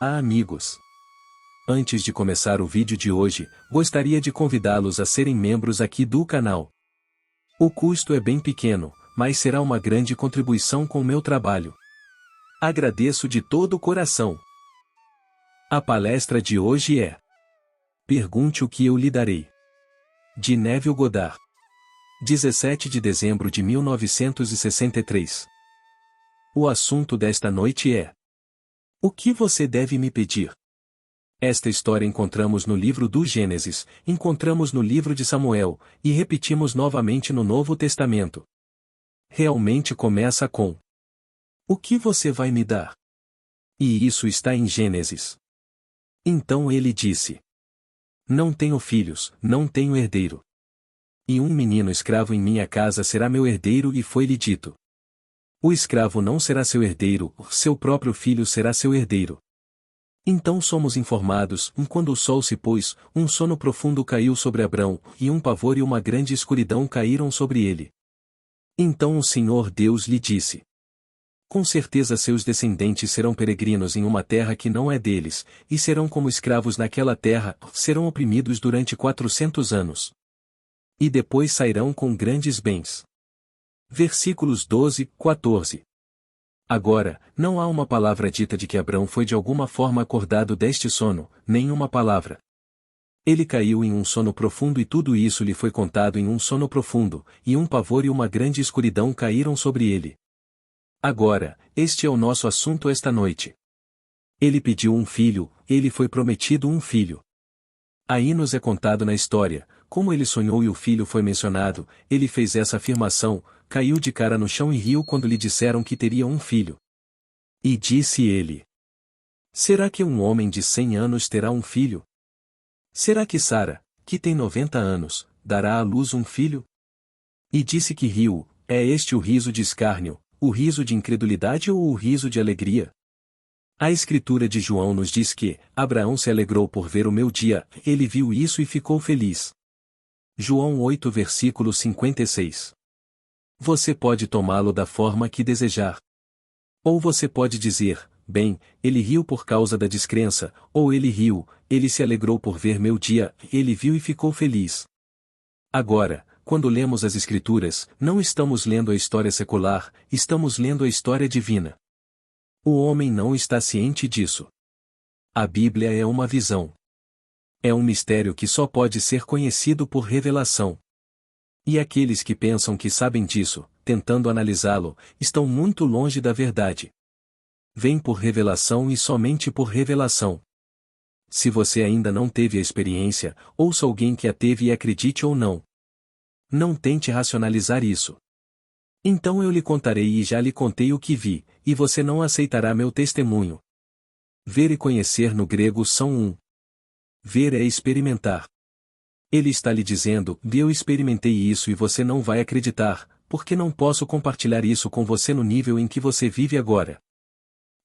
Amigos! Antes de começar o vídeo de hoje, gostaria de convidá-los a serem membros aqui do canal. O custo é bem pequeno, mas será uma grande contribuição com o meu trabalho. Agradeço de todo o coração. A palestra de hoje é Pergunte o que eu lhe darei. De Neville Goddard. 17 de dezembro de 1963. O assunto desta noite é: o que você deve me pedir? Esta história encontramos no livro do Gênesis, encontramos no livro de Samuel, e repetimos novamente no Novo Testamento. Realmente começa com: o que você vai me dar? E isso está em Gênesis. Então ele disse: não tenho filhos, não tenho herdeiro. E um menino escravo em minha casa será meu herdeiro, e foi-lhe dito: o escravo não será seu herdeiro, seu próprio filho será seu herdeiro. Então somos informados, quando o sol se pôs, um sono profundo caiu sobre Abrão, e um pavor e uma grande escuridão caíram sobre ele. Então o Senhor Deus lhe disse: com certeza seus descendentes serão peregrinos em uma terra que não é deles, e serão como escravos naquela terra, serão oprimidos durante 400 anos. E depois sairão com grandes bens. Versículos 12, 14. Agora, não há uma palavra dita de que Abrão foi de alguma forma acordado deste sono, nem uma palavra. Ele caiu em um sono profundo, e tudo isso lhe foi contado em um sono profundo, e um pavor e uma grande escuridão caíram sobre ele. Agora, este é o nosso assunto esta noite. Ele pediu um filho, ele foi prometido um filho. Aí nos é contado na história, como ele sonhou e o filho foi mencionado, ele fez essa afirmação, caiu de cara no chão e riu quando lhe disseram que teria um filho. E disse ele: será que um homem de 100 anos terá um filho? Será que Sara, que tem 90 anos, dará à luz um filho? E disse que riu: é este o riso de escárnio, o riso de incredulidade ou o riso de alegria? A escritura de João nos diz que Abraão se alegrou por ver o meu dia, ele viu isso e ficou feliz. João 8 versículo 56. Você pode tomá-lo da forma que desejar. Ou você pode dizer: bem, ele riu por causa da descrença, ou ele riu, ele se alegrou por ver meu dia, ele viu e ficou feliz. Agora, quando lemos as Escrituras, não estamos lendo a história secular, estamos lendo a história divina. O homem não está ciente disso. A Bíblia é uma visão. É um mistério que só pode ser conhecido por revelação. E aqueles que pensam que sabem disso, tentando analisá-lo, estão muito longe da verdade. Vem por revelação e somente por revelação. Se você ainda não teve a experiência, ouça alguém que a teve e acredite ou não. Não tente racionalizar isso. Então eu lhe contarei e já lhe contei o que vi, e você não aceitará meu testemunho. Ver e conhecer no grego são um. Ver é experimentar. Ele está lhe dizendo: eu experimentei isso e você não vai acreditar, porque não posso compartilhar isso com você no nível em que você vive agora.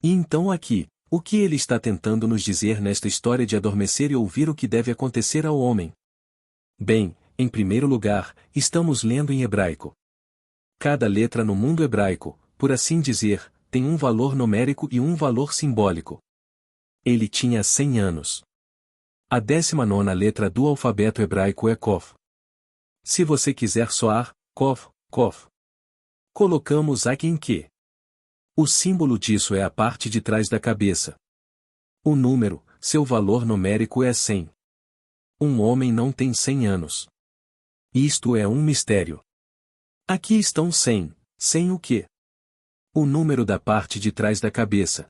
E então aqui, o que ele está tentando nos dizer nesta história de adormecer e ouvir o que deve acontecer ao homem? Bem, em primeiro lugar, estamos lendo em hebraico. Cada letra no mundo hebraico, por assim dizer, tem um valor numérico e um valor simbólico. Ele tinha 100 anos. A 19ª letra do alfabeto hebraico é Kof. Se você quiser soar, Kof, Kof. Colocamos aqui em que? O símbolo disso é a parte de trás da cabeça. O número, seu valor numérico é 100. Um homem não tem 100 anos. Isto é um mistério. Aqui estão 100. 100 o quê? O número da parte de trás da cabeça.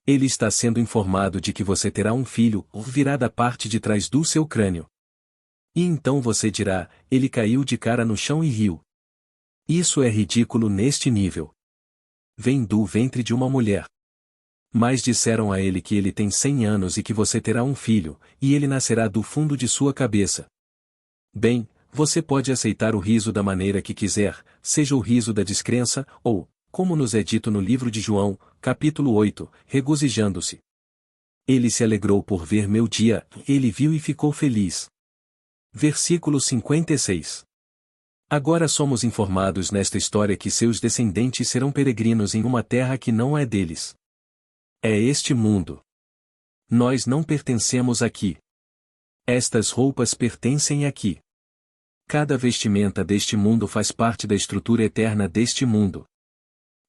Ele está sendo informado de que você terá um filho, ou virá da parte de trás do seu crânio. E então você dirá: ele caiu de cara no chão e riu. Isso é ridículo neste nível. Vem do ventre de uma mulher. Mas disseram a ele que ele tem 100 anos e que você terá um filho, e ele nascerá do fundo de sua cabeça. Bem, você pode aceitar o riso da maneira que quiser, seja o riso da descrença, ou, como nos é dito no livro de João, capítulo 8, regozijando-se. Ele se alegrou por ver meu dia, ele viu e ficou feliz. Versículo 56. Agora somos informados nesta história que seus descendentes serão peregrinos em uma terra que não é deles. É este mundo. Nós não pertencemos aqui. Estas roupas pertencem aqui. Cada vestimenta deste mundo faz parte da estrutura eterna deste mundo.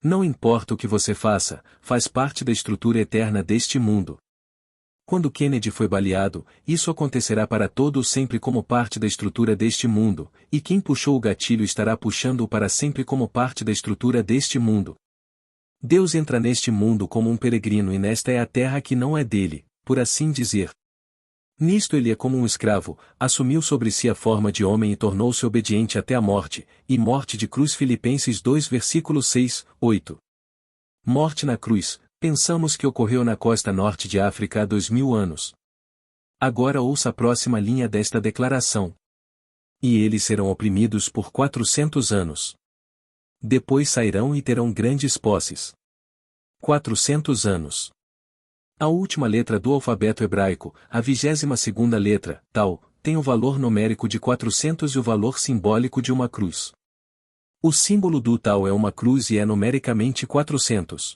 Não importa o que você faça, faz parte da estrutura eterna deste mundo. Quando Kennedy foi baleado, isso acontecerá para todos sempre como parte da estrutura deste mundo, e quem puxou o gatilho estará puxando-o para sempre como parte da estrutura deste mundo. Deus entra neste mundo como um peregrino e nesta é a terra que não é dele, por assim dizer. Nisto ele é como um escravo, assumiu sobre si a forma de homem e tornou-se obediente até a morte, e morte de cruz. Filipenses 2 versículos 6, 8. Morte na cruz, pensamos que ocorreu na costa norte de África há 2000 anos. Agora ouça a próxima linha desta declaração. E eles serão oprimidos por 400 anos. Depois sairão e terão grandes posses. 400 anos. A última letra do alfabeto hebraico, a 22ª letra, tal, tem o valor numérico de 400 e o valor simbólico de uma cruz. O símbolo do tal é uma cruz e é numericamente 400.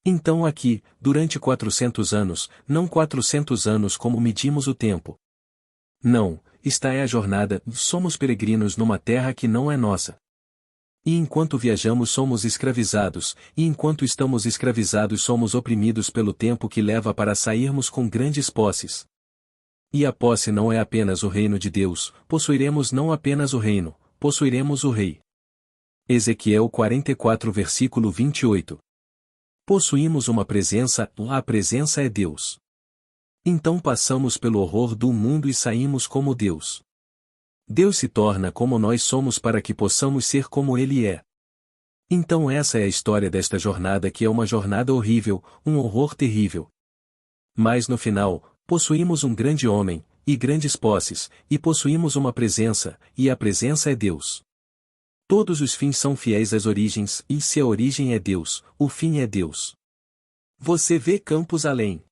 Então aqui, durante 400 anos, não 400 anos como medimos o tempo. Não, esta é a jornada, somos peregrinos numa terra que não é nossa. E enquanto viajamos somos escravizados, e enquanto estamos escravizados somos oprimidos pelo tempo que leva para sairmos com grandes posses. E a posse não é apenas o reino de Deus, possuiremos não apenas o reino, possuiremos o rei. Ezequiel 44 versículo 28. Possuímos uma presença, a presença é Deus. Então passamos pelo horror do mundo e saímos como Deus. Deus se torna como nós somos para que possamos ser como Ele é. Então essa é a história desta jornada que é uma jornada horrível, um horror terrível. Mas no final, possuímos um grande homem, e grandes posses, e possuímos uma presença, e a presença é Deus. Todos os fins são fiéis às origens, e se a origem é Deus, o fim é Deus. Você vê campos além.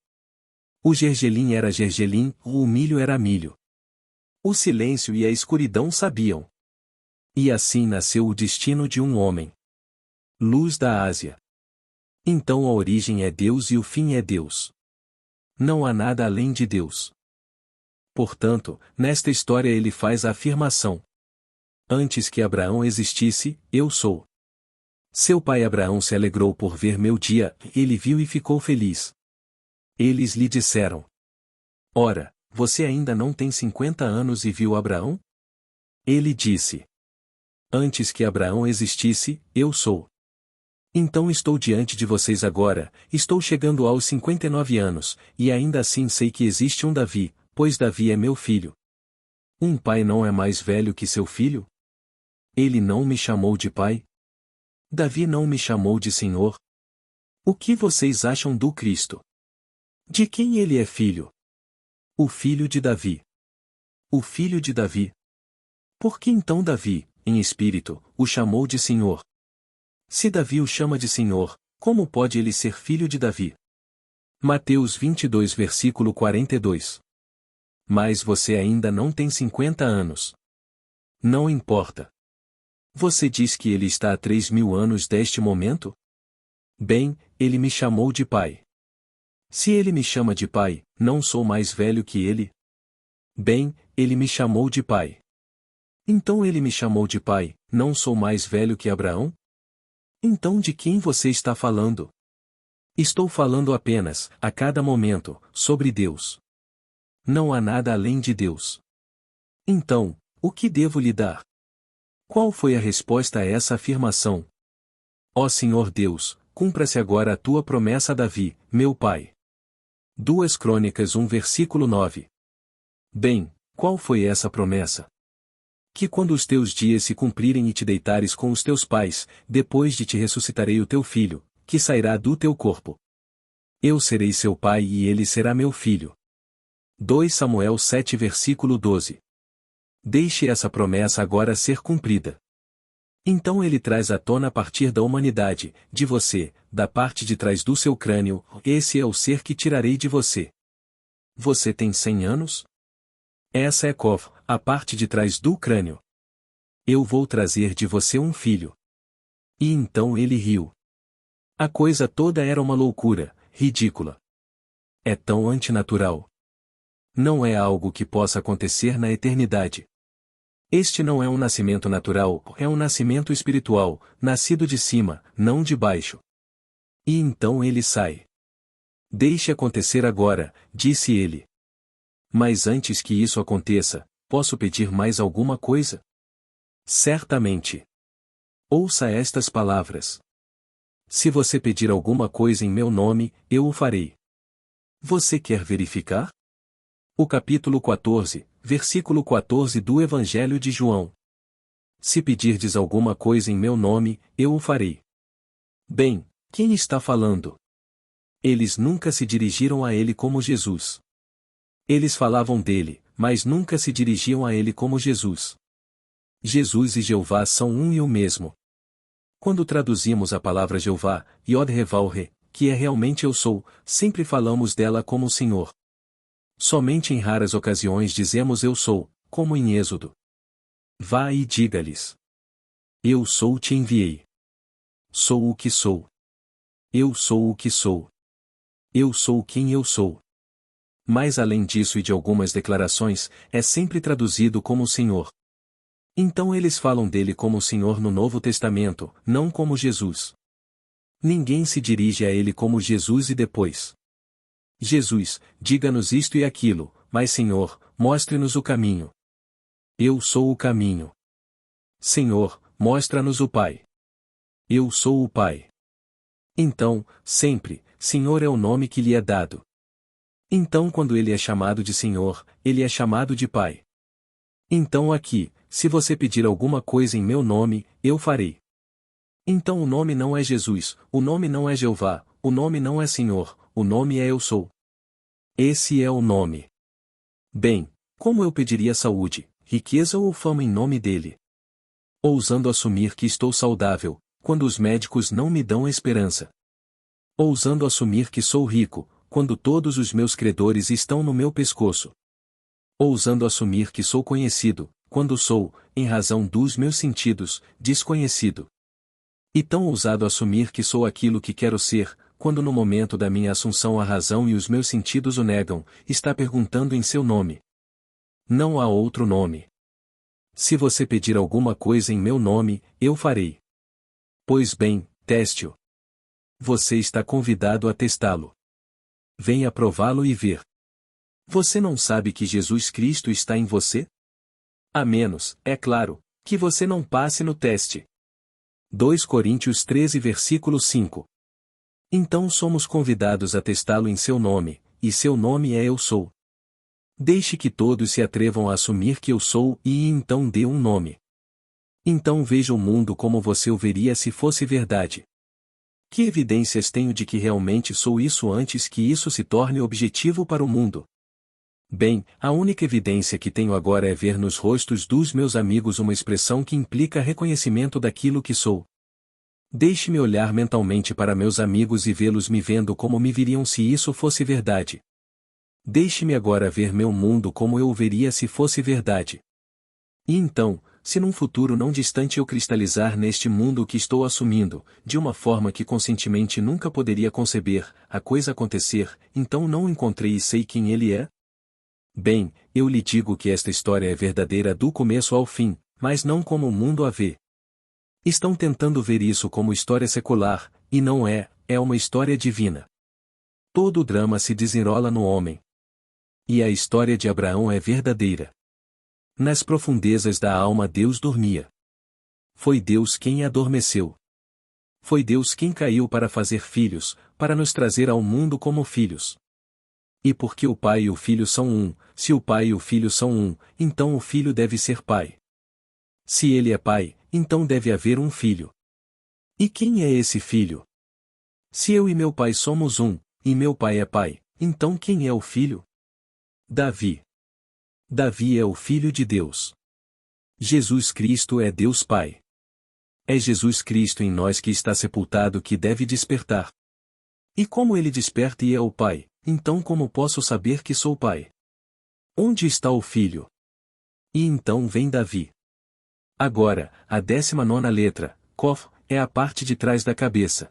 O gergelim era gergelim, o milho era milho. O silêncio e a escuridão sabiam. E assim nasceu o destino de um homem. Luz da Ásia. Então a origem é Deus e o fim é Deus. Não há nada além de Deus. Portanto, nesta história ele faz a afirmação: antes que Abraão existisse, eu sou. Seu pai Abraão se alegrou por ver meu dia, ele viu e ficou feliz. Eles lhe disseram: ora, você ainda não tem 50 anos e viu Abraão? Ele disse: antes que Abraão existisse, eu sou. Então estou diante de vocês agora, estou chegando aos 59 anos, e ainda assim sei que existe um Davi, pois Davi é meu filho. Um pai não é mais velho que seu filho? Ele não me chamou de pai? Davi não me chamou de Senhor? O que vocês acham do Cristo? De quem ele é filho? O filho de Davi. O filho de Davi. Por que então Davi, em espírito, o chamou de Senhor? Se Davi o chama de Senhor, como pode ele ser filho de Davi? Mateus 22 versículo 42. Mas você ainda não tem 50 anos. Não importa. Você diz que ele está a 3.000 anos deste momento? Bem, ele me chamou de pai. Se ele me chama de pai, não sou mais velho que ele? Bem, ele me chamou de pai. Então ele me chamou de pai, não sou mais velho que Abraão? Então de quem você está falando? Estou falando apenas, a cada momento, sobre Deus. Não há nada além de Deus. Então, o que devo lhe dar? Qual foi a resposta a essa afirmação? Ó Senhor Deus, cumpra-se agora a tua promessa a Davi, meu pai. 2 Crônicas 1 versículo 9. Bem, qual foi essa promessa? Que quando os teus dias se cumprirem e te deitares com os teus pais, depois de te ressuscitarei o teu filho, que sairá do teu corpo. Eu serei seu pai e ele será meu filho. 2 Samuel 7 versículo 12. Deixe essa promessa agora ser cumprida. Então ele traz à tona a partir da humanidade, de você, da parte de trás do seu crânio, esse é o ser que tirarei de você. Você tem 100 anos? Essa é Kov, a parte de trás do crânio. Eu vou trazer de você um filho. E então ele riu. A coisa toda era uma loucura, ridícula. É tão antinatural. Não é algo que possa acontecer na eternidade. Este não é um nascimento natural, é um nascimento espiritual, nascido de cima, não de baixo. E então ele sai. Deixe acontecer agora, disse ele. Mas antes que isso aconteça, posso pedir mais alguma coisa? Certamente. Ouça estas palavras. Se você pedir alguma coisa em meu nome, eu o farei. Você quer verificar? O capítulo 14, versículo 14 do Evangelho de João. Se pedirdes alguma coisa em meu nome, eu o farei. Bem, quem está falando? Eles nunca se dirigiram a ele como Jesus. Eles falavam dele, mas nunca se dirigiam a ele como Jesus. Jesus e Jeová são um e o mesmo. Quando traduzimos a palavra Jeová, Yod-Heh-Vav-Heh, que é realmente eu sou, sempre falamos dela como Senhor. Somente em raras ocasiões dizemos eu sou, como em Êxodo. Vá e diga-lhes. Eu sou te enviei. Sou o que sou. Eu sou o que sou. Eu sou quem eu sou. Mas além disso e de algumas declarações, é sempre traduzido como Senhor. Então eles falam dele como Senhor no Novo Testamento, não como Jesus. Ninguém se dirige a ele como Jesus e depois. Jesus, diga-nos isto e aquilo, mas Senhor, mostre-nos o caminho. Eu sou o caminho. Senhor, mostra-nos o Pai. Eu sou o Pai. Então, sempre, Senhor é o nome que lhe é dado. Então quando ele é chamado de Senhor, ele é chamado de Pai. Então aqui, se você pedir alguma coisa em meu nome, eu farei. Então o nome não é Jesus, o nome não é Jeová, o nome não é Senhor, o nome é Eu Sou. Esse é o nome. Bem, como eu pediria saúde, riqueza ou fama em nome dele? Ousando assumir que estou saudável, quando os médicos não me dão esperança. Ousando assumir que sou rico, quando todos os meus credores estão no meu pescoço. Ousando assumir que sou conhecido, quando sou, em razão dos meus sentidos, desconhecido. E tão ousado assumir que sou aquilo que quero ser, quando no momento da minha assunção a razão e os meus sentidos o negam, está perguntando em seu nome. Não há outro nome. Se você pedir alguma coisa em meu nome, eu farei. Pois bem, teste-o. Você está convidado a testá-lo. Venha prová-lo e ver. Você não sabe que Jesus Cristo está em você? A menos, é claro, que você não passe no teste. 2 Coríntios 13 versículo 5. Então somos convidados a testá-lo em seu nome, e seu nome é Eu Sou. Deixe que todos se atrevam a assumir que eu sou e então dê um nome. Então veja o mundo como você o veria se fosse verdade. Que evidências tenho de que realmente sou isso antes que isso se torne objetivo para o mundo? Bem, a única evidência que tenho agora é ver nos rostos dos meus amigos uma expressão que implica reconhecimento daquilo que sou. Deixe-me olhar mentalmente para meus amigos e vê-los me vendo como me viriam se isso fosse verdade. Deixe-me agora ver meu mundo como eu o veria se fosse verdade. E então, se num futuro não distante eu cristalizar neste mundo o que estou assumindo, de uma forma que conscientemente nunca poderia conceber, a coisa acontecer, então não o encontrei e sei quem ele é? Bem, eu lhe digo que esta história é verdadeira do começo ao fim, mas não como o mundo a vê. Estão tentando ver isso como história secular, e não é, é uma história divina. Todo o drama se desenrola no homem. E a história de Abraão é verdadeira. Nas profundezas da alma Deus dormia. Foi Deus quem adormeceu. Foi Deus quem caiu para fazer filhos, para nos trazer ao mundo como filhos. E porque o pai e o filho são um, se o pai e o filho são um, então o filho deve ser pai. Se ele é pai, então deve haver um filho. E quem é esse filho? Se eu e meu pai somos um, e meu pai é pai, então quem é o filho? Davi. Davi é o filho de Deus. Jesus Cristo é Deus Pai. É Jesus Cristo em nós que está sepultado que deve despertar. E como ele desperta e é o Pai, então como posso saber que sou pai? Onde está o filho? E então vem Davi. Agora, a 19ª letra, Kof, é a parte de trás da cabeça.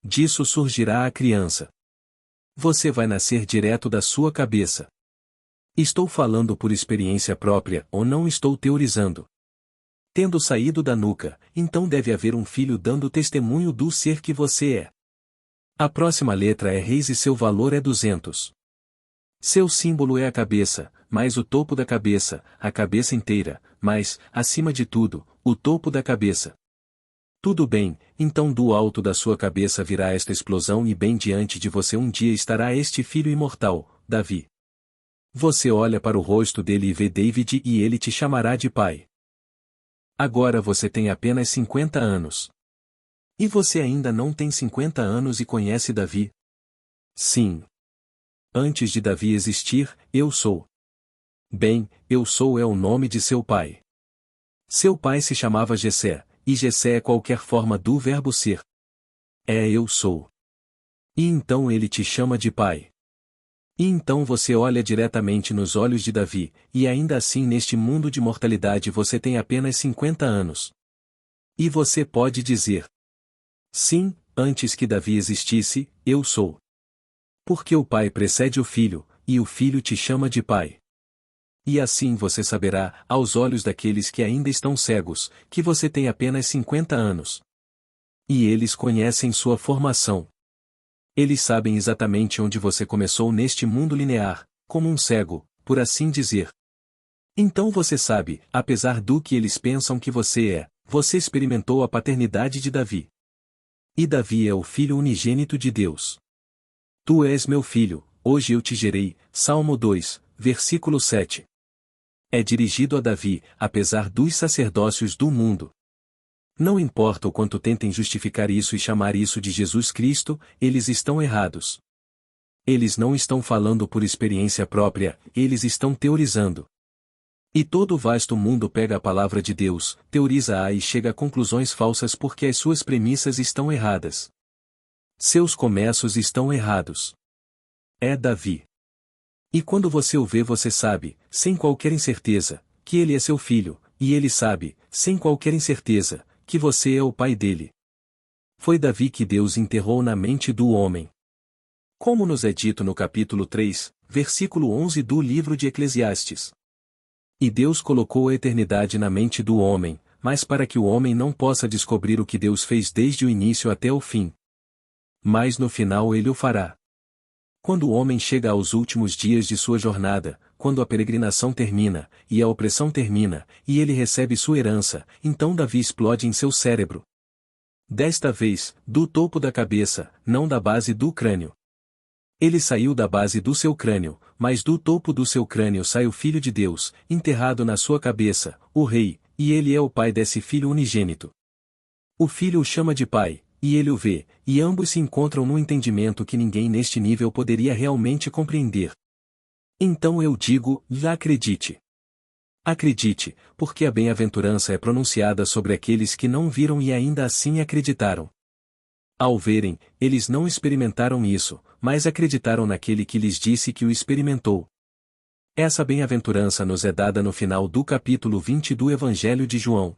Disso surgirá a criança. Você vai nascer direto da sua cabeça. Estou falando por experiência própria ou não estou teorizando. Tendo saído da nuca, então deve haver um filho dando testemunho do ser que você é. A próxima letra é reis e seu valor é 200. Seu símbolo é a cabeça, mais o topo da cabeça, a cabeça inteira, mas, acima de tudo, o topo da cabeça. Tudo bem, então do alto da sua cabeça virá esta explosão e bem diante de você um dia estará este filho imortal, Davi. Você olha para o rosto dele e vê David e ele te chamará de pai. Agora você tem apenas 50 anos. E você ainda não tem 50 anos e conhece Davi? Sim. Antes de Davi existir, eu sou. Bem, eu sou é o nome de seu pai. Seu pai se chamava Jessé, e Jessé é qualquer forma do verbo ser. É eu sou. E então ele te chama de pai. E então você olha diretamente nos olhos de Davi, e ainda assim neste mundo de mortalidade você tem apenas 50 anos. E você pode dizer: sim, antes que Davi existisse, eu sou. Porque o pai precede o filho, e o filho te chama de pai. E assim você saberá, aos olhos daqueles que ainda estão cegos, que você tem apenas 50 anos. E eles conhecem sua formação. Eles sabem exatamente onde você começou neste mundo linear, como um cego, por assim dizer. Então você sabe, apesar do que eles pensam que você é, você experimentou a paternidade de Davi. E Davi é o filho unigênito de Deus. Tu és meu filho, hoje eu te gerei, Salmo 2, versículo 7. É dirigido a Davi, apesar dos sacerdócios do mundo. Não importa o quanto tentem justificar isso e chamar isso de Jesus Cristo, eles estão errados. Eles não estão falando por experiência própria, eles estão teorizando. E todo o vasto mundo pega a palavra de Deus, teoriza-a e chega a conclusões falsas porque as suas premissas estão erradas. Seus começos estão errados. É Davi. E quando você o vê você sabe, sem qualquer incerteza, que ele é seu filho, e ele sabe, sem qualquer incerteza, que você é o pai dele. Foi Davi que Deus enterrou na mente do homem. Como nos é dito no capítulo 3, versículo 11 do livro de Eclesiastes. E Deus colocou a eternidade na mente do homem, mas para que o homem não possa descobrir o que Deus fez desde o início até o fim. Mas no final ele o fará. Quando o homem chega aos últimos dias de sua jornada, quando a peregrinação termina, e a opressão termina, e ele recebe sua herança, então Davi explode em seu cérebro. Desta vez, do topo da cabeça, não da base do crânio. Ele saiu da base do seu crânio, mas do topo do seu crânio sai o Filho de Deus, enterrado na sua cabeça, o Rei, e ele é o pai desse filho unigênito. O filho o chama de pai, e ele o vê, e ambos se encontram num entendimento que ninguém neste nível poderia realmente compreender. Então eu digo, acredite. Acredite, porque a bem-aventurança é pronunciada sobre aqueles que não viram e ainda assim acreditaram. Ao verem, eles não experimentaram isso, mas acreditaram naquele que lhes disse que o experimentou. Essa bem-aventurança nos é dada no final do capítulo 20 do Evangelho de João.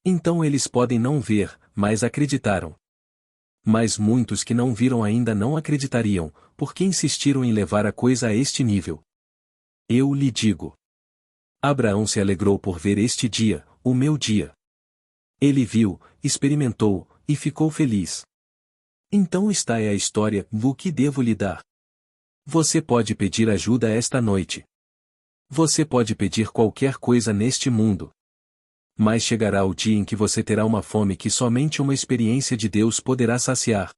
Então eles podem não ver, mas acreditaram. Mas muitos que não viram ainda não acreditariam, porque insistiram em levar a coisa a este nível. Eu lhe digo. Abraão se alegrou por ver este dia, o meu dia. Ele viu, experimentou, e ficou feliz. Então está é a história, o que devo lhe dar. Você pode pedir ajuda esta noite. Você pode pedir qualquer coisa neste mundo. Mas chegará o dia em que você terá uma fome que somente uma experiência de Deus poderá saciar.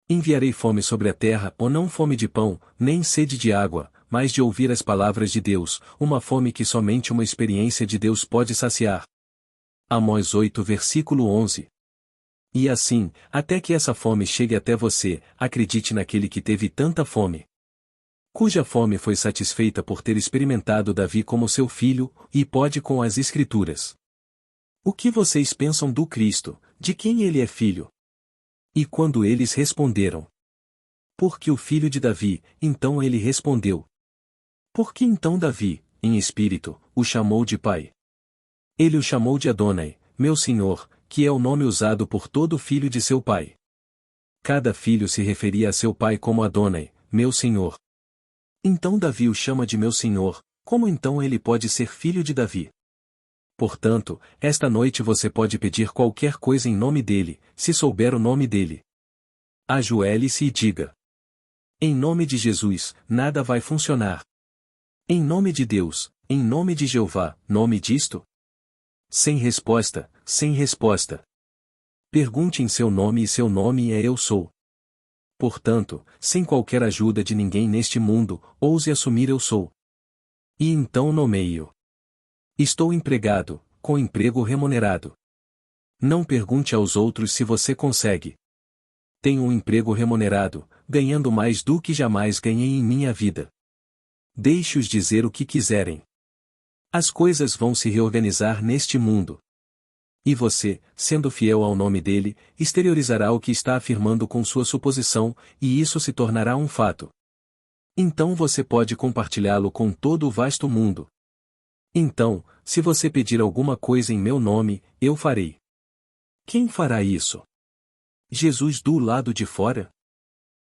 Enviarei fome sobre a terra, ou não fome de pão, nem sede de água, mas de ouvir as palavras de Deus, uma fome que somente uma experiência de Deus pode saciar. Amós 8 versículo 11. E assim, até que essa fome chegue até você, acredite naquele que teve tanta fome. Cuja fome foi satisfeita por ter experimentado Davi como seu filho, e pode com as Escrituras. O que vocês pensam do Cristo, de quem ele é filho? E quando eles responderam: porque o filho de Davi, então ele respondeu: por que então Davi, em espírito, o chamou de pai? Ele o chamou de Adonai, meu senhor, que é o nome usado por todo filho de seu pai. Cada filho se referia a seu pai como Adonai, meu senhor. Então Davi o chama de meu senhor, como então ele pode ser filho de Davi? Portanto, esta noite você pode pedir qualquer coisa em nome dele, se souber o nome dele. Ajoelhe-se e diga: em nome de Jesus, nada vai funcionar. Em nome de Deus, em nome de Jeová, nome disto? Sem resposta, sem resposta. Pergunte em seu nome e seu nome é Eu Sou. Portanto, sem qualquer ajuda de ninguém neste mundo, ouse assumir Eu Sou. E então nomeie-o. Estou empregado, com emprego remunerado. Não pergunte aos outros se você consegue. Tenho um emprego remunerado, ganhando mais do que jamais ganhei em minha vida. Deixe-os dizer o que quiserem. As coisas vão se reorganizar neste mundo. E você, sendo fiel ao nome dele, exteriorizará o que está afirmando com sua suposição, e isso se tornará um fato. Então você pode compartilhá-lo com todo o vasto mundo. Então, se você pedir alguma coisa em meu nome, eu farei. Quem fará isso? Jesus do lado de fora?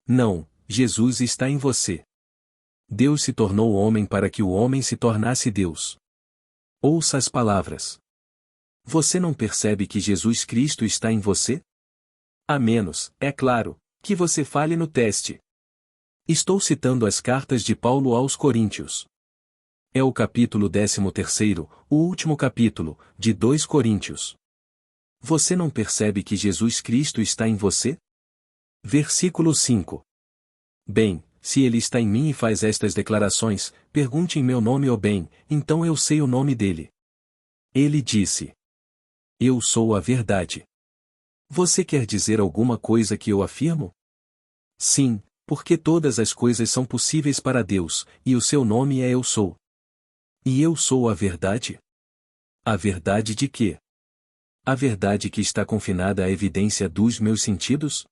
Não, Jesus está em você. Deus se tornou homem para que o homem se tornasse Deus. Ouça as palavras. Você não percebe que Jesus Cristo está em você? A menos, é claro, que você falhe no teste. Estou citando as cartas de Paulo aos Coríntios. É o capítulo 13º, o último capítulo, de 2 Coríntios. Você não percebe que Jesus Cristo está em você? Versículo 5. Bem, se ele está em mim e faz estas declarações, pergunte em meu nome ou bem, então eu sei o nome dele. Ele disse: eu sou a verdade. Você quer dizer alguma coisa que eu afirmo? Sim, porque todas as coisas são possíveis para Deus, e o seu nome é Eu Sou. E eu sou a verdade? A verdade de quê? A verdade que está confinada à evidência dos meus sentidos?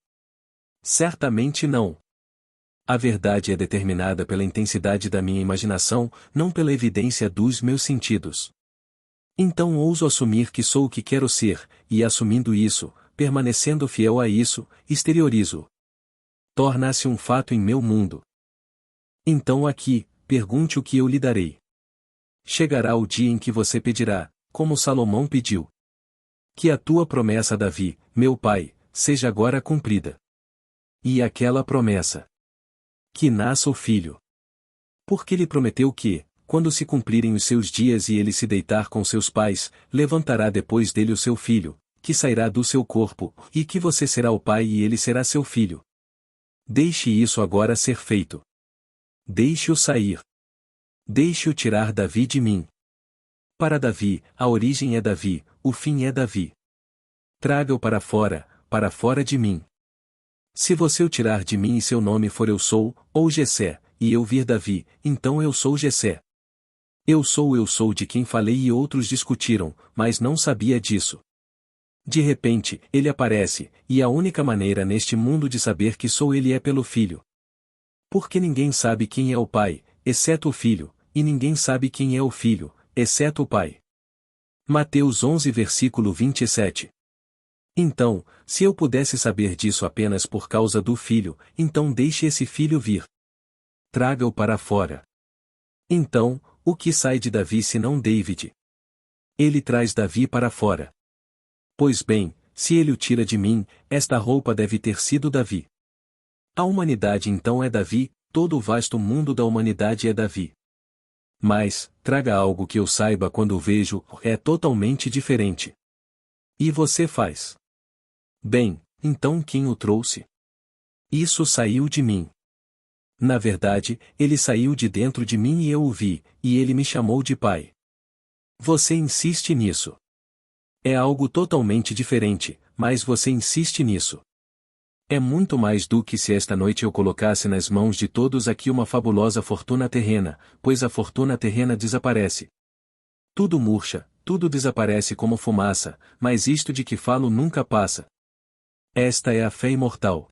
Certamente não. A verdade é determinada pela intensidade da minha imaginação, não pela evidência dos meus sentidos. Então ouso assumir que sou o que quero ser, e assumindo isso, permanecendo fiel a isso, exteriorizo. Torna-se um fato em meu mundo. Então aqui, pergunte o que eu lhe darei. Chegará o dia em que você pedirá, como Salomão pediu. Que a tua promessa, Davi, meu pai, seja agora cumprida. E aquela promessa. Que nasça o filho. Porque lhe prometeu que, quando se cumprirem os seus dias e ele se deitar com seus pais, levantará depois dele o seu filho, que sairá do seu corpo, e que você será o pai e ele será seu filho. Deixe isso agora ser feito. Deixe-o sair. Deixe-o tirar Davi de mim. Para Davi, a origem é Davi, o fim é Davi. Traga-o para fora de mim. Se você o tirar de mim e seu nome for Eu Sou, ou Jessé, e eu vir Davi, então eu sou Jessé. Eu sou de quem falei e outros discutiram, mas não sabia disso. De repente, ele aparece, e a única maneira neste mundo de saber que sou ele é pelo Filho. Porque ninguém sabe quem é o Pai, exceto o Filho, e ninguém sabe quem é o Filho, exceto o Pai. Mateus 11 versículo 27. Então, se eu pudesse saber disso apenas por causa do Filho, então deixe esse Filho vir. Traga-o para fora. Então, o que sai de Davi senão David? Ele traz Davi para fora. Pois bem, se ele o tira de mim, esta roupa deve ter sido Davi. A humanidade então é Davi, todo o vasto mundo da humanidade é Davi. Mas, traga algo que eu saiba quando o vejo, é totalmente diferente. E você faz. Bem, então quem o trouxe? Isso saiu de mim. Na verdade, ele saiu de dentro de mim e eu o vi, e ele me chamou de pai. Você insiste nisso. É algo totalmente diferente, mas você insiste nisso. É muito mais do que se esta noite eu colocasse nas mãos de todos aqui uma fabulosa fortuna terrena, pois a fortuna terrena desaparece. Tudo murcha, tudo desaparece como fumaça, mas isto de que falo nunca passa. Esta é a fé imortal.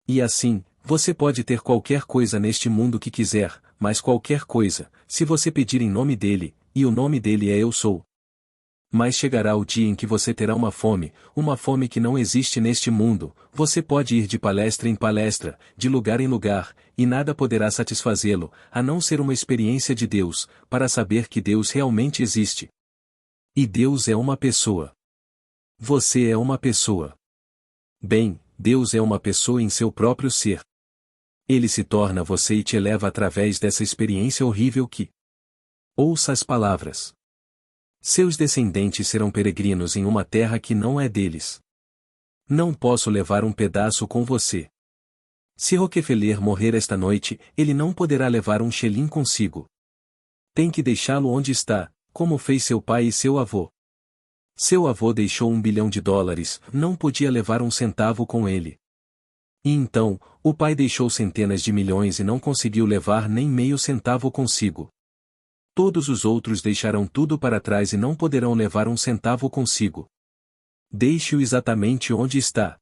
E assim, você pode ter qualquer coisa neste mundo que quiser, mas qualquer coisa, se você pedir em nome dele, e o nome dele é Eu Sou. Mas chegará o dia em que você terá uma fome que não existe neste mundo. Você pode ir de palestra em palestra, de lugar em lugar, e nada poderá satisfazê-lo, a não ser uma experiência de Deus, para saber que Deus realmente existe. E Deus é uma pessoa. Você é uma pessoa. Bem, Deus é uma pessoa em seu próprio ser. Ele se torna você e te eleva através dessa experiência horrível que... Ouça as palavras. Seus descendentes serão peregrinos em uma terra que não é deles. Não posso levar um pedaço com você. Se Rockefeller morrer esta noite, ele não poderá levar um xelim consigo. Tem que deixá-lo onde está, como fez seu pai e seu avô. Seu avô deixou $1 bilhão, não podia levar um centavo com ele. E então, o pai deixou centenas de milhões e não conseguiu levar nem meio centavo consigo. Todos os outros deixarão tudo para trás e não poderão levar um centavo consigo. Deixe-o exatamente onde está.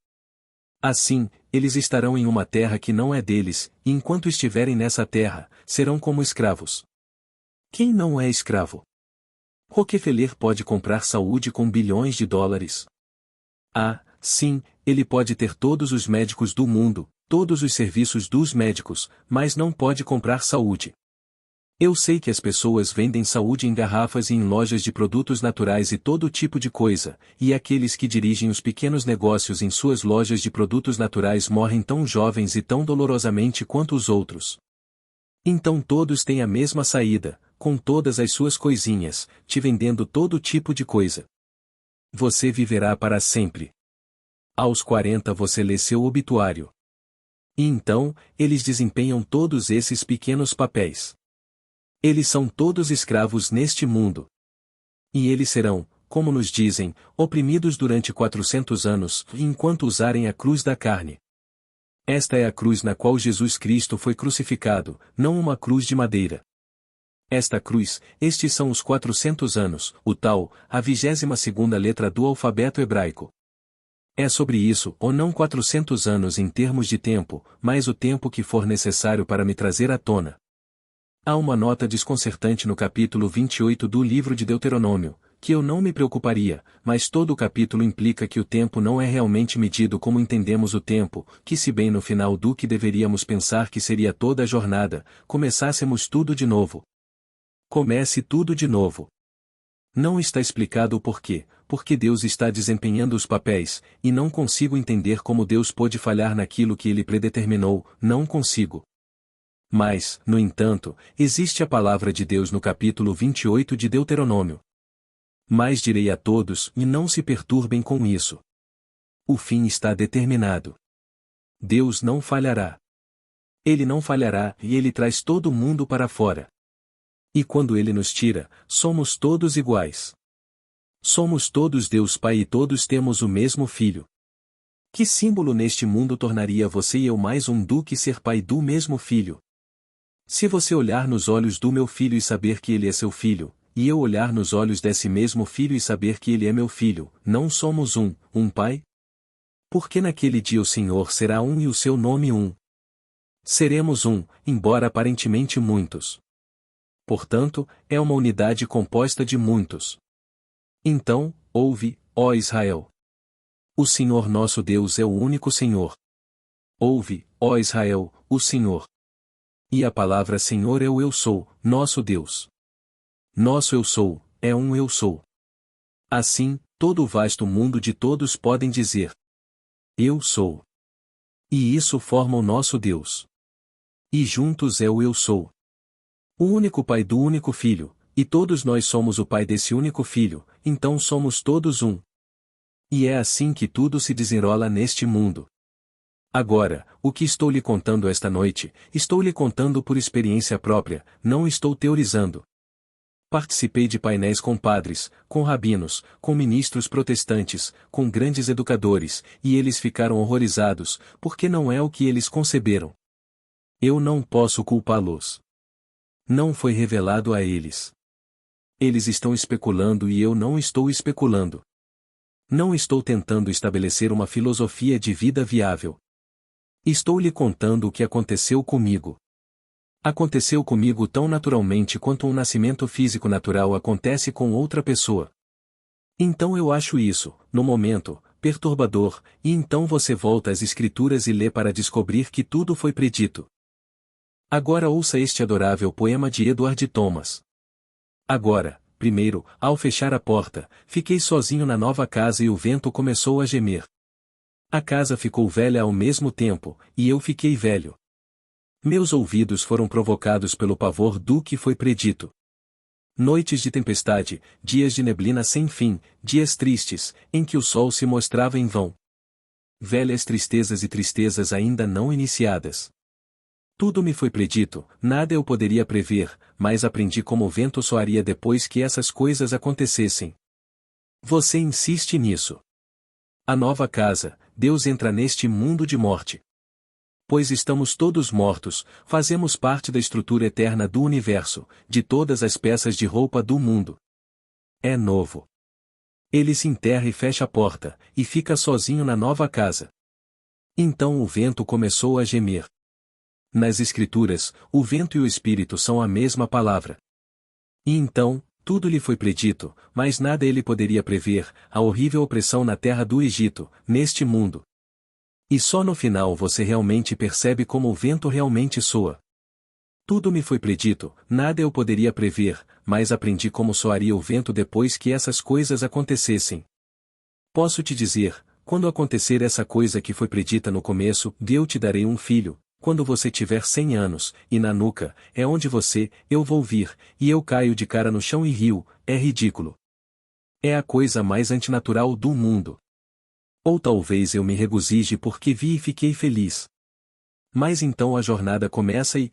Assim, eles estarão em uma terra que não é deles, e enquanto estiverem nessa terra, serão como escravos. Quem não é escravo? Rockefeller pode comprar saúde com bilhões de dólares. Ah, sim, ele pode ter todos os médicos do mundo, todos os serviços dos médicos, mas não pode comprar saúde. Eu sei que as pessoas vendem saúde em garrafas e em lojas de produtos naturais e todo tipo de coisa, e aqueles que dirigem os pequenos negócios em suas lojas de produtos naturais morrem tão jovens e tão dolorosamente quanto os outros. Então todos têm a mesma saída, com todas as suas coisinhas, te vendendo todo tipo de coisa. Você viverá para sempre. Aos 40 você lê seu obituário. E então, eles desempenham todos esses pequenos papéis. Eles são todos escravos neste mundo. E eles serão, como nos dizem, oprimidos durante 400 anos, enquanto usarem a cruz da carne. Esta é a cruz na qual Jesus Cristo foi crucificado, não uma cruz de madeira. Esta cruz, estes são os 400 anos, o tal, a 22ª letra do alfabeto hebraico. É sobre isso, ou não 400 anos em termos de tempo, mas o tempo que for necessário para me trazer à tona. Há uma nota desconcertante no capítulo 28 do livro de Deuteronômio, que eu não me preocuparia, mas todo o capítulo implica que o tempo não é realmente medido como entendemos o tempo, que se bem no final do que deveríamos pensar que seria toda a jornada, começássemos tudo de novo. Comece tudo de novo. Não está explicado o porquê, porque Deus está desempenhando os papéis, e não consigo entender como Deus pôde falhar naquilo que Ele predeterminou, não consigo. Mas, no entanto, existe a palavra de Deus no capítulo 28 de Deuteronômio. Mas direi a todos, e não se perturbem com isso. O fim está determinado. Deus não falhará. Ele não falhará, e Ele traz todo mundo para fora. E quando Ele nos tira, somos todos iguais. Somos todos Deus Pai e todos temos o mesmo Filho. Que símbolo neste mundo tornaria você e eu mais um do que ser pai do mesmo filho? Se você olhar nos olhos do meu filho e saber que ele é seu filho, e eu olhar nos olhos desse mesmo filho e saber que ele é meu filho, não somos um pai? Porque naquele dia o Senhor será um e o seu nome um. Seremos um, embora aparentemente muitos. Portanto, é uma unidade composta de muitos. Então, ouve, ó Israel. O Senhor nosso Deus é o único Senhor. Ouve, ó Israel, o Senhor. E a palavra Senhor é o Eu Sou, nosso Deus. Nosso Eu Sou, é um Eu Sou. Assim, todo o vasto mundo de todos podem dizer: Eu sou. E isso forma o nosso Deus. E juntos é o Eu Sou. O único Pai do único Filho, e todos nós somos o Pai desse único Filho, então somos todos um. E é assim que tudo se desenrola neste mundo. Agora, o que estou lhe contando esta noite, estou lhe contando por experiência própria, não estou teorizando. Participei de painéis com padres, com rabinos, com ministros protestantes, com grandes educadores, e eles ficaram horrorizados, porque não é o que eles conceberam. Eu não posso culpá-los. Não foi revelado a eles. Eles estão especulando e eu não estou especulando. Não estou tentando estabelecer uma filosofia de vida viável. Estou lhe contando o que aconteceu comigo. Aconteceu comigo tão naturalmente quanto um nascimento físico natural acontece com outra pessoa. Então eu acho isso, no momento, perturbador, e então você volta às escrituras e lê para descobrir que tudo foi predito. Agora ouça este adorável poema de Edward Thomas. Agora, primeiro, ao fechar a porta, fiquei sozinho na nova casa e o vento começou a gemer. A casa ficou velha ao mesmo tempo, e eu fiquei velho. Meus ouvidos foram provocados pelo pavor do que foi predito. Noites de tempestade, dias de neblina sem fim, dias tristes, em que o sol se mostrava em vão. Velhas tristezas e tristezas ainda não iniciadas. Tudo me foi predito, nada eu poderia prever, mas aprendi como o vento soaria depois que essas coisas acontecessem. Você insiste nisso. A nova casa, Deus entra neste mundo de morte. Pois estamos todos mortos, fazemos parte da estrutura eterna do universo, de todas as peças de roupa do mundo. É novo. Ele se enterra e fecha a porta, e fica sozinho na nova casa. Então o vento começou a gemer. Nas Escrituras, o vento e o Espírito são a mesma palavra. E então, tudo lhe foi predito, mas nada ele poderia prever, a horrível opressão na terra do Egito, neste mundo. E só no final você realmente percebe como o vento realmente soa. Tudo me foi predito, nada eu poderia prever, mas aprendi como soaria o vento depois que essas coisas acontecessem. Posso te dizer, quando acontecer essa coisa que foi predita no começo, eu te darei um filho, quando você tiver 100 anos, e na nuca, é onde eu vou vir, e eu caio de cara no chão e rio, é ridículo. É a coisa mais antinatural do mundo. Ou talvez eu me regozije porque vi e fiquei feliz. Mas então a jornada começa e,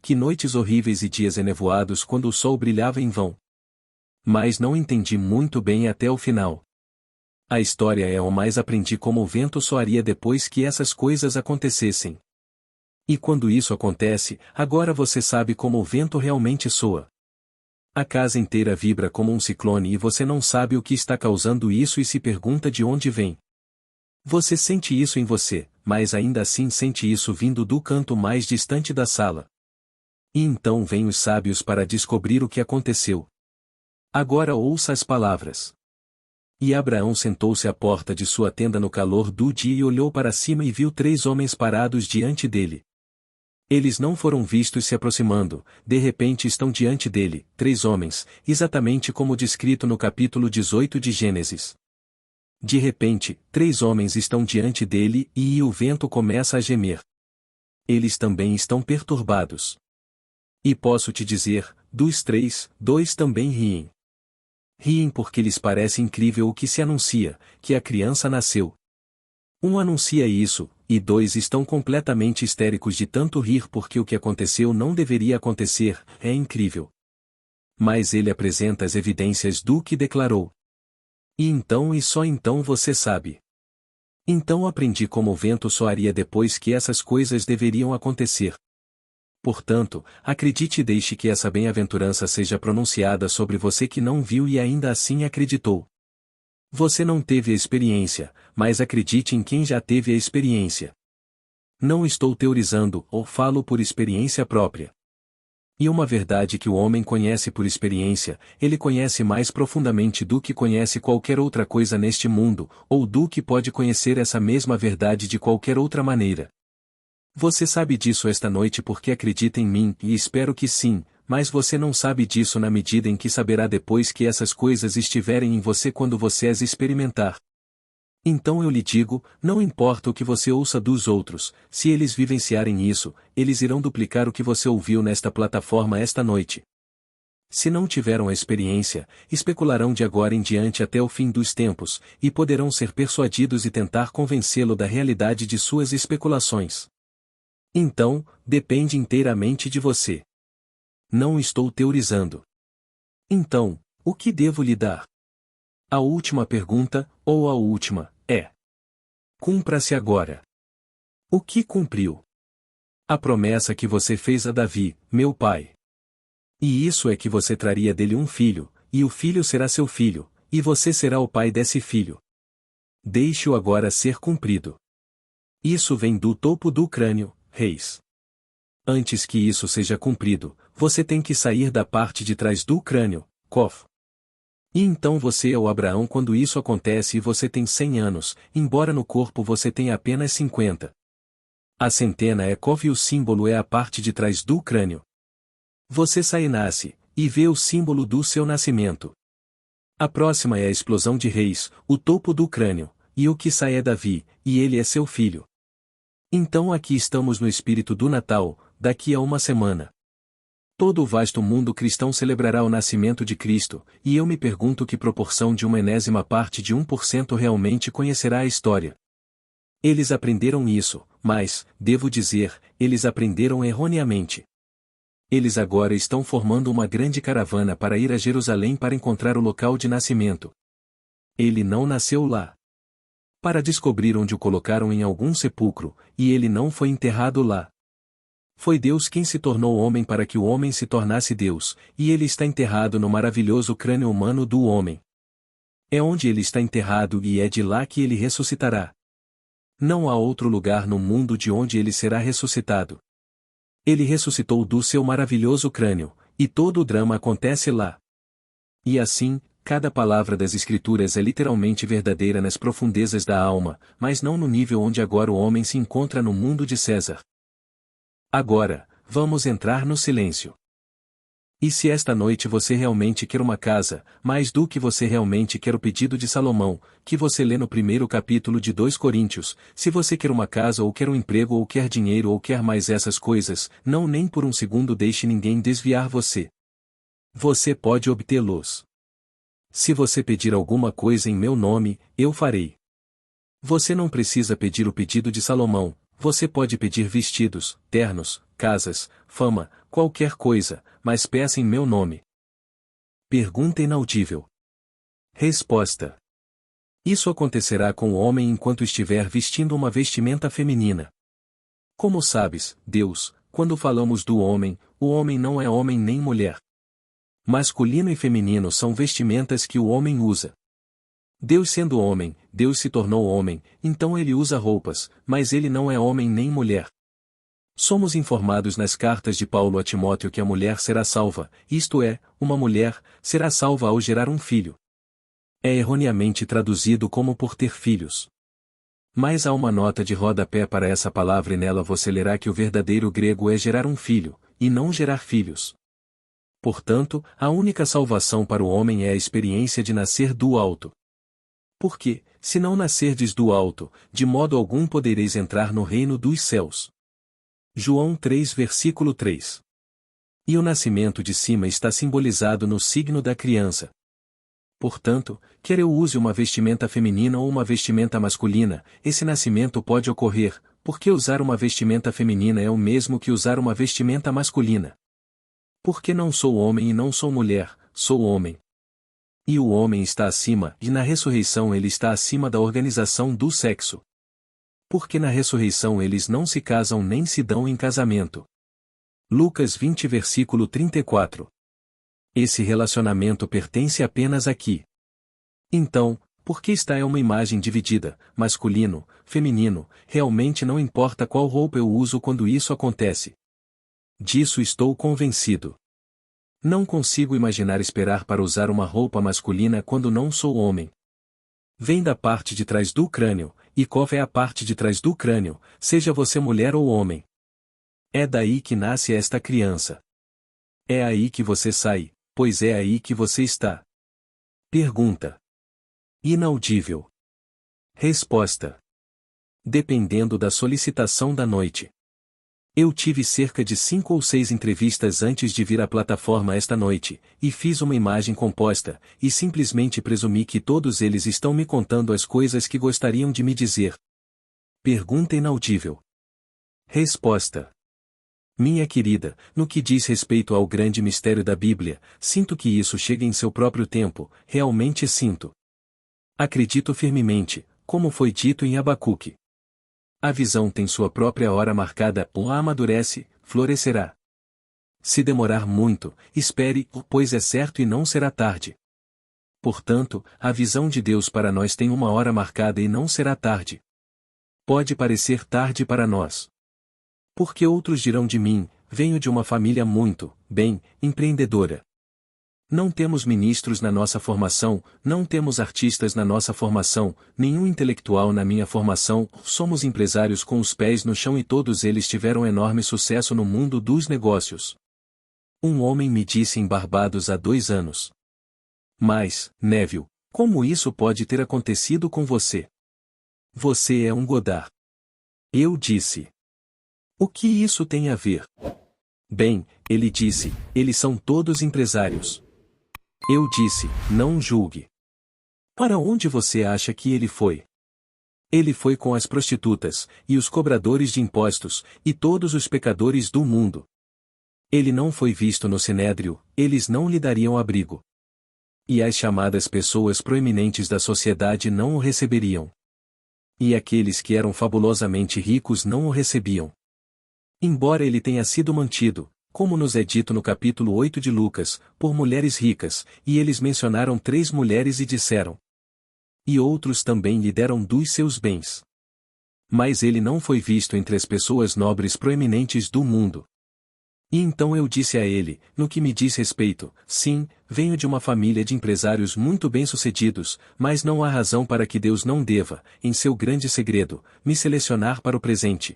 que noites horríveis e dias enevoados quando o sol brilhava em vão. Mas não entendi muito bem até o final. A história é o mais aprendi como o vento soaria depois que essas coisas acontecessem. E quando isso acontece, agora você sabe como o vento realmente soa. A casa inteira vibra como um ciclone e você não sabe o que está causando isso e se pergunta de onde vem. Você sente isso em você, mas ainda assim sente isso vindo do canto mais distante da sala. E então vêm os sábios para descobrir o que aconteceu. Agora ouça as palavras. E Abraão sentou-se à porta de sua tenda no calor do dia e olhou para cima e viu 3 homens parados diante dele. Eles não foram vistos se aproximando, de repente estão diante dele, 3 homens, exatamente como descrito no capítulo 18 de Gênesis. De repente, 3 homens estão diante dele e o vento começa a gemer. Eles também estão perturbados. E posso te dizer, dos 3, 2 também riem. Riem porque lhes parece incrível o que se anuncia, que a criança nasceu. Um anuncia isso, e 2 estão completamente histéricos de tanto rir porque o que aconteceu não deveria acontecer, é incrível. Mas ele apresenta as evidências do que declarou. E então e só então você sabe. Então aprendi como o vento soaria depois que essas coisas deveriam acontecer. Portanto, acredite e deixe que essa bem-aventurança seja pronunciada sobre você que não viu e ainda assim acreditou. Você não teve a experiência, mas acredite em quem já teve a experiência. Não estou teorizando ou falo por experiência própria. E uma verdade que o homem conhece por experiência, ele conhece mais profundamente do que conhece qualquer outra coisa neste mundo, ou do que pode conhecer essa mesma verdade de qualquer outra maneira. Você sabe disso esta noite porque acredita em mim, e espero que sim, mas você não sabe disso na medida em que saberá depois que essas coisas estiverem em você quando você as experimentar. Então eu lhe digo, não importa o que você ouça dos outros, se eles vivenciarem isso, eles irão duplicar o que você ouviu nesta plataforma esta noite. Se não tiveram a experiência, especularão de agora em diante até o fim dos tempos, e poderão ser persuadidos e tentar convencê-lo da realidade de suas especulações. Então, depende inteiramente de você. Não estou teorizando. Então, o que devo lhe dar? A última pergunta, ou a última, é: cumpra-se agora. O que cumpriu? A promessa que você fez a Davi, meu pai. E isso é que você traria dele um filho, e o filho será seu filho, e você será o pai desse filho. Deixe-o agora ser cumprido. Isso vem do topo do crânio, reis. Antes que isso seja cumprido, você tem que sair da parte de trás do crânio, Kof. E então você é o Abraão quando isso acontece e você tem 100 anos, embora no corpo você tenha apenas 50. A centena é Kov e o símbolo é a parte de trás do crânio. Você sai e nasce, e vê o símbolo do seu nascimento. A próxima é a explosão de reis, o topo do crânio, e o que sai é Davi, e ele é seu filho. Então aqui estamos no espírito do Natal, daqui a uma semana. Todo o vasto mundo cristão celebrará o nascimento de Cristo, e eu me pergunto que proporção de uma enésima parte de 1% realmente conhecerá a história. Eles aprenderam isso, mas, devo dizer, eles aprenderam erroneamente. Eles agora estão formando uma grande caravana para ir a Jerusalém para encontrar o local de nascimento. Ele não nasceu lá. Para descobrir onde o colocaram em algum sepulcro, e ele não foi enterrado lá. Foi Deus quem se tornou homem para que o homem se tornasse Deus, e ele está enterrado no maravilhoso crânio humano do homem. É onde ele está enterrado e é de lá que ele ressuscitará. Não há outro lugar no mundo de onde ele será ressuscitado. Ele ressuscitou do seu maravilhoso crânio, e todo o drama acontece lá. E assim, cada palavra das Escrituras é literalmente verdadeira nas profundezas da alma, mas não no nível onde agora o homem se encontra no mundo de César. Agora, vamos entrar no silêncio. E se esta noite você realmente quer uma casa, mais do que você realmente quer o pedido de Salomão, que você lê no primeiro capítulo de 2 Coríntios, se você quer uma casa ou quer um emprego ou quer dinheiro ou quer mais essas coisas, não nem por um segundo deixe ninguém desviar você. Você pode obtê-los. Se você pedir alguma coisa em meu nome, eu farei. Você não precisa pedir o pedido de Salomão, você pode pedir vestidos, ternos, casas, fama, qualquer coisa, mas peça em meu nome. Pergunta inaudível. Resposta. Isso acontecerá com o homem enquanto estiver vestindo uma vestimenta feminina. Como sabes, Deus, quando falamos do homem, o homem não é homem nem mulher. Masculino e feminino são vestimentas que o homem usa. Deus sendo homem, Deus se tornou homem, então ele usa roupas, mas ele não é homem nem mulher. Somos informados nas cartas de Paulo a Timóteo que a mulher será salva, isto é, uma mulher, será salva ao gerar um filho. É erroneamente traduzido como por ter filhos. Mas há uma nota de rodapé para essa palavra e nela você lerá que o verdadeiro grego é gerar um filho, e não gerar filhos. Portanto, a única salvação para o homem é a experiência de nascer do alto. Porque, se não nascerdes do alto, de modo algum podereis entrar no reino dos céus. João 3 versículo 3. E o nascimento de cima está simbolizado no signo da criança. Portanto, quer eu use uma vestimenta feminina ou uma vestimenta masculina, esse nascimento pode ocorrer, porque usar uma vestimenta feminina é o mesmo que usar uma vestimenta masculina. Porque não sou homem e não sou mulher, sou homem. E o homem está acima, e na ressurreição ele está acima da organização do sexo. Porque na ressurreição eles não se casam nem se dão em casamento. Lucas 20 versículo 34. Esse relacionamento pertence apenas aqui. Então, porque está é uma imagem dividida, masculino, feminino, realmente não importa qual roupa eu uso quando isso acontece. Disso estou convencido. Não consigo imaginar esperar para usar uma roupa masculina quando não sou homem. Vem da parte de trás do crânio, e Kov é a parte de trás do crânio, seja você mulher ou homem. É daí que nasce esta criança. É aí que você sai, pois é aí que você está. Pergunta. Inaudível. Resposta. Dependendo da solicitação da noite. Eu tive cerca de 5 ou 6 entrevistas antes de vir à plataforma esta noite, e fiz uma imagem composta, e simplesmente presumi que todos eles estão me contando as coisas que gostariam de me dizer. Pergunta inaudível. Resposta. Minha querida, no que diz respeito ao grande mistério da Bíblia, sinto que isso chega em seu próprio tempo, realmente sinto. Acredito firmemente, como foi dito em Abacuque. A visão tem sua própria hora marcada, ou amadurece, florescerá. Se demorar muito, espere, pois é certo e não será tarde. Portanto, a visão de Deus para nós tem uma hora marcada e não será tarde. Pode parecer tarde para nós. Porque outros dirão de mim, venho de uma família muito, bem, empreendedora. Não temos ministros na nossa formação, não temos artistas na nossa formação, nenhum intelectual na minha formação, somos empresários com os pés no chão e todos eles tiveram enorme sucesso no mundo dos negócios. Um homem me disse em Barbados há 2 anos. Mas, Neville, como isso pode ter acontecido com você? Você é um Godard. Eu disse. O que isso tem a ver? Bem, ele disse, eles são todos empresários. Eu disse, não julgue. Para onde você acha que ele foi? Ele foi com as prostitutas, e os cobradores de impostos, e todos os pecadores do mundo. Ele não foi visto no Sinédrio, eles não lhe dariam abrigo. E as chamadas pessoas proeminentes da sociedade não o receberiam. E aqueles que eram fabulosamente ricos não o recebiam. Embora ele tenha sido mantido, como nos é dito no capítulo 8 de Lucas, por mulheres ricas, e eles mencionaram 3 mulheres e disseram. E outros também lhe deram dos seus bens. Mas ele não foi visto entre as pessoas nobres proeminentes do mundo. E então eu disse a ele, no que me diz respeito, sim, venho de uma família de empresários muito bem-sucedidos, mas não há razão para que Deus não deva, em seu grande segredo, me selecionar para o presente.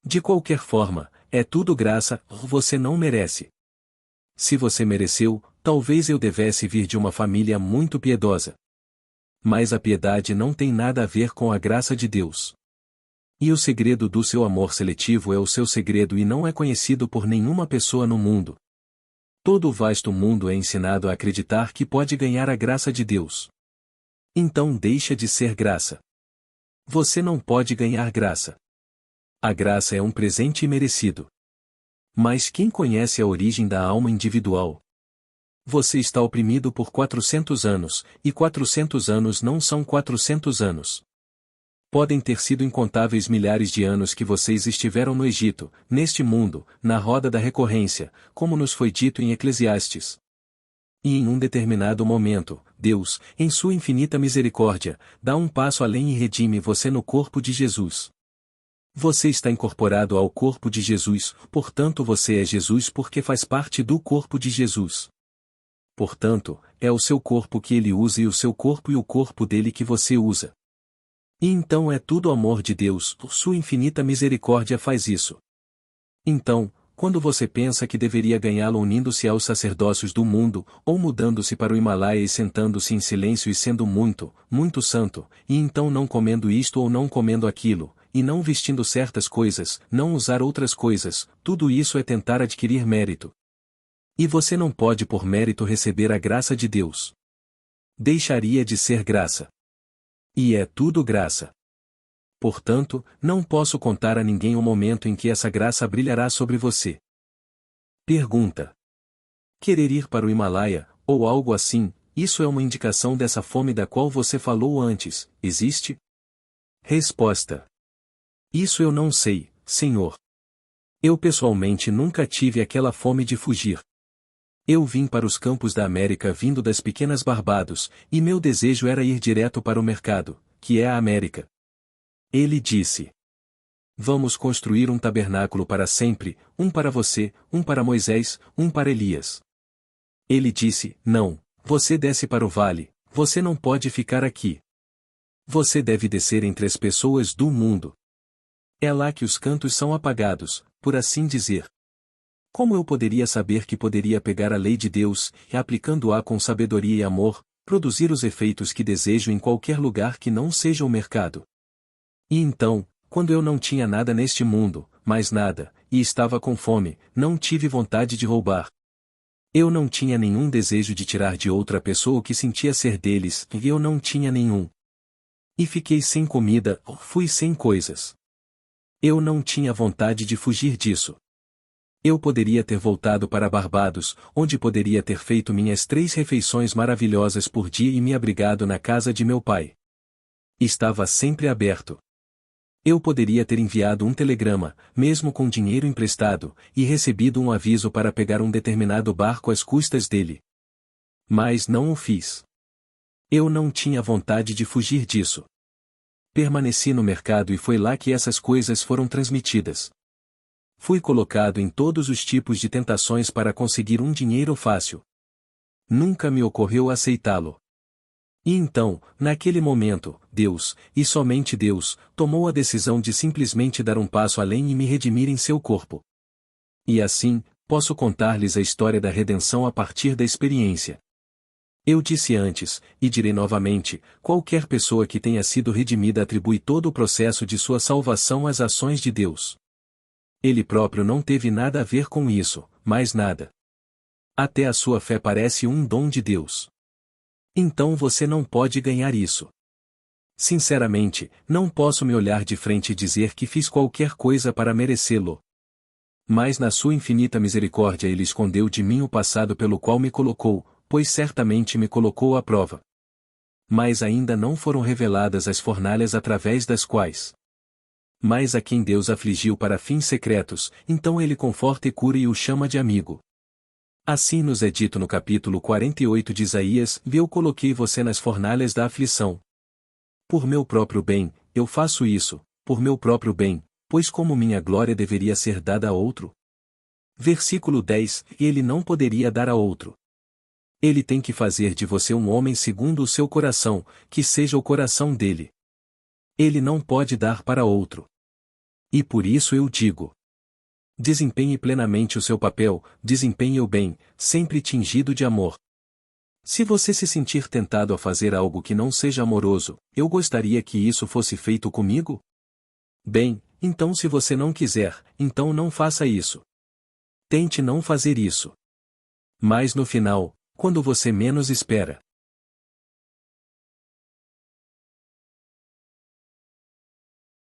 De qualquer forma, é tudo graça, você não merece. Se você mereceu, talvez eu devesse vir de uma família muito piedosa. Mas a piedade não tem nada a ver com a graça de Deus. E o segredo do seu amor seletivo é o seu segredo e não é conhecido por nenhuma pessoa no mundo. Todo o vasto mundo é ensinado a acreditar que pode ganhar a graça de Deus. Então deixa de ser graça. Você não pode ganhar graça. A graça é um presente imerecido. Mas quem conhece a origem da alma individual? Você está oprimido por 400 anos, e 400 anos não são 400 anos. Podem ter sido incontáveis milhares de anos que vocês estiveram no Egito, neste mundo, na roda da recorrência, como nos foi dito em Eclesiastes. E em um determinado momento, Deus, em sua infinita misericórdia, dá um passo além e redime você no corpo de Jesus. Você está incorporado ao corpo de Jesus, portanto você é Jesus porque faz parte do corpo de Jesus. Portanto, é o seu corpo que ele usa e o seu corpo e o corpo dele que você usa. E então é tudo amor de Deus, por sua infinita misericórdia faz isso. Então, quando você pensa que deveria ganhá-lo unindo-se aos sacerdócios do mundo, ou mudando-se para o Himalaia e sentando-se em silêncio e sendo muito, muito santo, e então não comendo isto ou não comendo aquilo, e não vestindo certas coisas, não usar outras coisas, tudo isso é tentar adquirir mérito. E você não pode por mérito receber a graça de Deus. Deixaria de ser graça. E é tudo graça. Portanto, não posso contar a ninguém o momento em que essa graça brilhará sobre você. Pergunta: querer ir para o Himalaia, ou algo assim, isso é uma indicação dessa fome da qual você falou antes, existe? Resposta: isso eu não sei, Senhor. Eu pessoalmente nunca tive aquela fome de fugir. Eu vim para os campos da América vindo das pequenas Barbados, e meu desejo era ir direto para o mercado, que é a América. Ele disse: vamos construir um tabernáculo para sempre, um para você, um para Moisés, um para Elias. Ele disse: não, você desce para o vale, você não pode ficar aqui. Você deve descer entre as pessoas do mundo. É lá que os cantos são apagados, por assim dizer. Como eu poderia saber que poderia pegar a lei de Deus, e aplicando-a com sabedoria e amor, produzir os efeitos que desejo em qualquer lugar que não seja o mercado? E então, quando eu não tinha nada neste mundo, mais nada, e estava com fome, não tive vontade de roubar. Eu não tinha nenhum desejo de tirar de outra pessoa o que sentia ser deles, e eu não tinha nenhum. E fiquei sem comida, fui sem coisas. Eu não tinha vontade de fugir disso. Eu poderia ter voltado para Barbados, onde poderia ter feito minhas 3 refeições maravilhosas por dia e me abrigado na casa de meu pai. Estava sempre aberto. Eu poderia ter enviado um telegrama, mesmo com dinheiro emprestado, e recebido um aviso para pegar um determinado barco às custas dele. Mas não o fiz. Eu não tinha vontade de fugir disso. Permaneci no mercado e foi lá que essas coisas foram transmitidas. Fui colocado em todos os tipos de tentações para conseguir um dinheiro fácil. Nunca me ocorreu aceitá-lo. E então, naquele momento, Deus, e somente Deus, tomou a decisão de simplesmente dar um passo além e me redimir em seu corpo. E assim, posso contar-lhes a história da redenção a partir da experiência. Eu disse antes, e direi novamente, qualquer pessoa que tenha sido redimida atribui todo o processo de sua salvação às ações de Deus. Ele próprio não teve nada a ver com isso, mais nada. Até a sua fé parece um dom de Deus. Então você não pode ganhar isso. Sinceramente, não posso me olhar de frente e dizer que fiz qualquer coisa para merecê-lo. Mas na sua infinita misericórdia ele escondeu de mim o passado pelo qual me colocou, pois certamente me colocou à prova. Mas ainda não foram reveladas as fornalhas através das quais. Mas a quem Deus afligiu para fins secretos, então ele conforta e cura e o chama de amigo. Assim nos é dito no capítulo 48 de Isaías: eu coloquei você nas fornalhas da aflição. Por meu próprio bem, eu faço isso, por meu próprio bem, pois como minha glória deveria ser dada a outro? Versículo 10, e ele não poderia dar a outro. Ele tem que fazer de você um homem segundo o seu coração, que seja o coração dele. Ele não pode dar para outro. E por isso eu digo: desempenhe plenamente o seu papel, desempenhe-o bem, sempre tingido de amor. Se você se sentir tentado a fazer algo que não seja amoroso, eu gostaria que isso fosse feito comigo? Bem, então se você não quiser, então não faça isso. Tente não fazer isso. Mas no final, quando você menos espera,